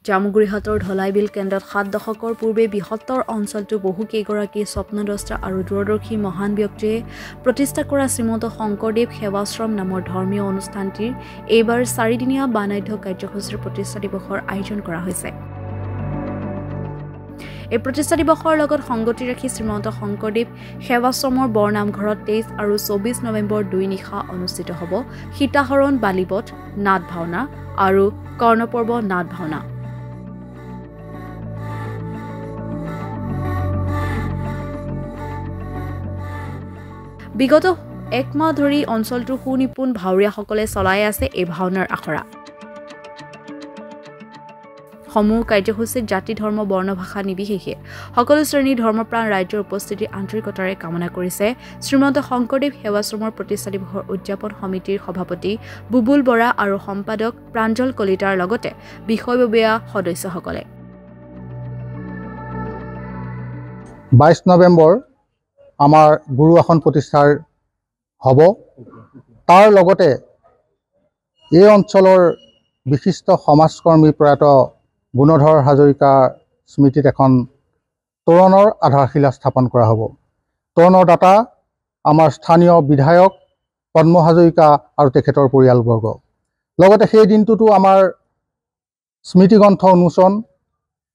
জামুগুৰিহাটৰ ঢলাইবিল কেন্দ্ৰত 7 দশকৰ পূৰ্বে বৃহত্তৰ অঞ্চলটো বহু কেইগৰাকী স্বপ্নদ্ৰষ্টা আৰু দূৰদৰ্শী মহান ব্যক্তিয়ে প্ৰতিষ্ঠা কৰা শ্ৰীমন্ত শংকৰদেৱ সেৱাশ্ৰম নামৰ ধৰ্মীয় অনুষ্ঠানটিৰ এইবাৰ 4 দিনীয়া বানাধ্য কাৰ্যসূচীৰ প্ৰতিষ্ঠা দিৱসৰ আয়োজন কৰা হৈছে। এই প্ৰতিষ্ঠা দিৱসৰ লগত সংগতি ৰাখি শ্ৰীমন্ত শংকৰদেৱ সেৱাশ্ৰমৰ বৰনামঘৰত 23 আৰু 24 নৱেম্বৰ 2 নিশা অনুষ্ঠিত হ'ব সীতাহৰণ বালিবট নাট ভাওনা আৰু কৰ্ণপৰ্ব নাট ভাওনা। বিগত 1 মাহ ধৰি অঞ্চলটোৰ সুনিপুণ ভাওৰীয়াসকলে চলাই আছে এই ভাওনাৰ আখৰা। সমূহ কাৰ্যসূচীত জাতি ধৰ্ম বৰ্ণ ভাষা নিৰ্বিশেষে সকলো শ্ৰেণীৰ ধৰ্মপ্ৰাণ ৰাজ্যৰ উপস্থিতি আন্তৰিকতাৰে কামনা কৰিছে শ্ৰীমন্ত শংকৰদেৱ সেৱাশ্ৰমৰ প্ৰতিষ্ঠা দিৱসৰ উদযাপন সমিতিৰ সভাপতি বুবুল বৰা আৰু সম্পাদক প্ৰাঞ্জল কলিতাৰ লগতে বিষয়ববীয়া সদস্যসকলে। 22 নৱেম্বৰ আমাৰ গুৰু আসন প্ৰতিষ্ঠাৰ হ'ব। তাৰ লগতে এই অঞ্চলৰ বিশিষ্ট সমাজকৰ্মী প্ৰয়াত গুণধৰ হাজৰিকাৰ স্মৃতিত এখন তোৰণৰ আধাৰশিলা স্থাপন কৰা হ'ব। তোৰণৰ দাতা আমাৰ স্থানীয় বিধায়ক পদ্ম হাজৰিকা আৰু তেখেতৰ পৰিয়ালবৰ্গ। লগতে সেই দিনটোতো আমাৰ স্মৃতিগ্ৰন্থ উন্মোচন,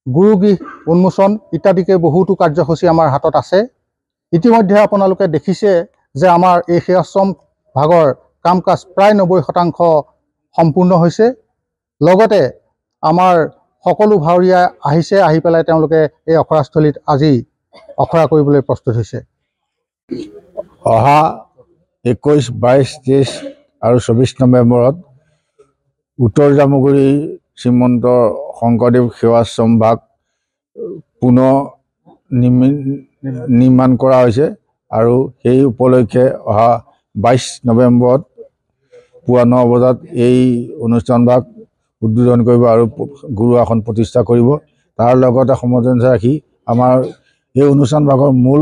গুৰুগৃহ উন্মোচন ইত্যাদিকে বহুতো কাৰ্যসূচী আমাৰ হাতত আছে। ইতিমধ্যে আপোনালোকে দেখিছে যে আমাৰ এই সেৱাশ্ৰম ভাগৰ কাম কাজ প্ৰায় 90% সম্পূৰ্ণ হৈছে। লগতে আমাৰ সকলো ভাওৰীয়া আহিছে, আহি পেলাই তেওঁলোকে এই অখৰাস্থলীত আজি অখৰা কৰিবলৈ প্ৰস্তুত হৈছে। অহা 21, 22, 23 আৰু 24 নৱেম্বৰত উত্তৰ জামুগুৰি শ্ৰীমন্ত শংকৰদেৱ সেৱাশ্ৰম ভাগ পুনৰ নিৰ্মাণ কৰা হৈছে আৰু সেই উপলক্ষে অহা 22 নৱেম্বৰত পুৱা 9 বজাত এই অনুষ্ঠান ভাগ উদ্বোধন কৰিব আৰু গুৰু আসন প্ৰতিষ্ঠা কৰিব। তাৰ লগতে সমঞ্জস ৰাখি আমাৰ এই অনুষ্ঠান ভাগৰ মূল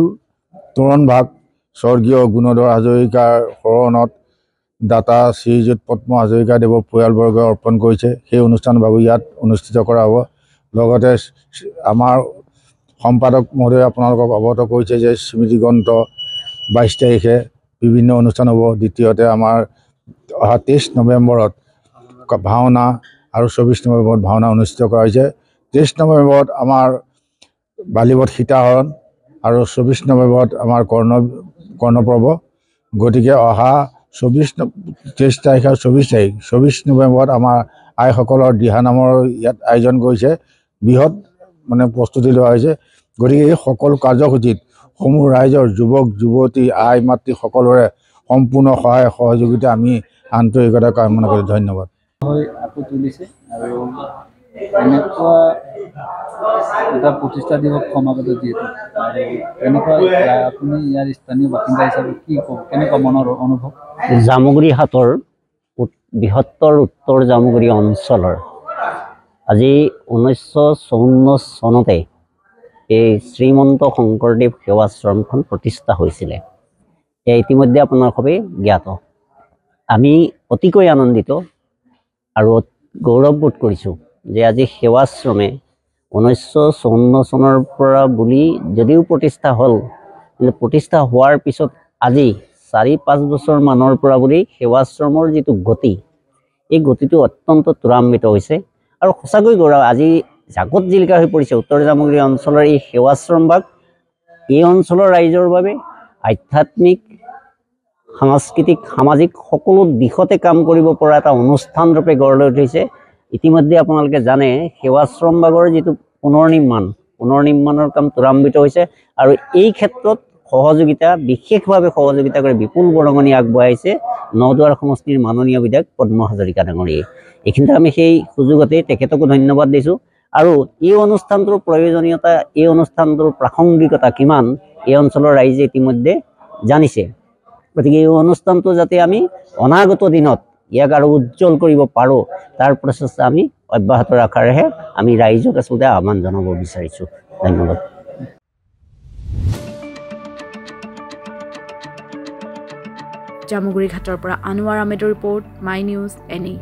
তোৰণ ভাগ স্বৰ্গীয় গুণধৰ হাজৰিকাৰ শৰণত দাতা শ্ৰীযুত পদ্ম হাজৰিকা দেৱৰ পৰিয়ালবৰ্গই অৰ্পণ কৰিছে। সেই অনুষ্ঠান ভাগ ইয়াত অনুষ্ঠিত কৰা হ'ব। লগতে আমাৰ সম্পাদক মহোদয়ে আপোনালোকক অৱগত কৰিছে যে স্মৃতিগ্ৰন্থ 22 তাৰিখে বিভিন্ন অনুষ্ঠান হ'ব। দ্বিতীয়তে আমাৰ অহা 23 নৱেম্বৰত ভাওনা আৰু 24 নৱেম্বৰত ভাওনা অনুষ্ঠিত কৰা হৈছে। 23 নৱেম্বৰত আমাৰ বালিবট সীতাহৰণ আৰু 24 নৱেম্বৰত আমাৰ কৰ্ণপৰ্ব। গতিকে অহা 23 তাৰিখ আৰু 24 নৱেম্বৰত আমাৰ আইসকলৰ দিহানামৰ ইয়াত আয়োজন কৰিছে। বৃহৎ প্ৰস্তুতি লোৱা হৈছে। গতিকে এই সকলো কাৰ্যসূচীত সমূহ ৰাইজৰ যুৱক যুৱতী আই মাতৃ সকলোৰে সম্পূৰ্ণ সহায় সহযোগিতা আমি আন্তৰিকতা কামনা কৰি ধন্যবাদ। তুলিছে আৰু এনেকুৱা এটা প্ৰতিষ্ঠা দিৱস সমাগত যিহেতু আৰু এনেকুৱা আপুনি ইয়াৰ স্থানীয় বাসিন্দা হিচাপে কি কওঁ, কেনেকুৱা মনৰ অনুভৱ? জামুগুৰিহাটৰ বৃহত্তৰ উত্তৰ জামুগুৰি অঞ্চলৰ আজি 1954 চনতে এই শ্ৰীমন্ত শংকৰদেৱ সেৱাশ্ৰমখন প্ৰতিষ্ঠা হৈছিলে। এয়া ইতিমধ্যে আপোনাৰ সবেই জ্ঞাত। আমি অতিকৈ আনন্দিত আৰু গৌৰৱবোধ কৰিছোঁ যে আজি সেৱাশ্ৰমে 1954 চনৰ পৰা বুলি যদিও প্ৰতিষ্ঠা হ'ল, কিন্তু প্ৰতিষ্ঠা হোৱাৰ পিছত আজি 4-5 বছৰ মানৰ পৰা বুলি সেৱাশ্ৰমৰ যিটো গতি, এই গতিটো অত্যন্ত ত্বৰান্বিত হৈছে আৰু সঁচাকৈ গৌৰৱ। আজি জাকত জিলিকা হৈ পৰিছে উত্তৰ জামুগুৰি অঞ্চলৰ এই সেৱাশ্ৰম ভাগ। এই অঞ্চলৰ ৰাইজৰ বাবে আধ্যাত্মিক, সাংস্কৃতিক, সামাজিক সকলো দিশতে কাম কৰিব পৰা এটা অনুষ্ঠান ৰূপে গঢ় লৈ উঠিছে। ইতিমধ্যে আপোনালোকে জানে সেৱাশ্ৰম ভাগৰ যিটো পুনৰ নিৰ্মাণৰ কাম ত্বৰান্বিত হৈছে আৰু এই ক্ষেত্ৰত বিশেষভাৱে সহযোগিতা কৰি বিপুল বৰঙণি আগবঢ়াইছে নদুৱাৰ সমষ্টিৰ মাননীয় বিধায়ক পদ্ম হাজৰিকা ডাঙৰীয়াই। এইখিনিতে আমি সেই সুযোগতে তেখেতকো ধন্যবাদ দিছোঁ। আৰু এই অনুষ্ঠানটোৰ প্ৰয়োজনীয়তা, এই অনুষ্ঠানটোৰ প্ৰাসংগিকতা কিমান এই অঞ্চলৰ ৰাইজে ইতিমধ্যে জানিছে। গতিকে এই অনুষ্ঠানটো যাতে আমি অনাগত দিনত ইয়াক আৰু উজ্জ্বল কৰিব পাৰোঁ, তাৰ প্ৰচেষ্টা আমি অব্যাহত ৰখাৰহে আমি ৰাইজক আচলতে আহ্বান জনাব বিচাৰিছোঁ। ধন্যবাদ। জামুগুৰিঘাটৰ পৰা আনোৱাৰ আহমেদৰ ৰিপৰ্ট, মাই নিউজ NA।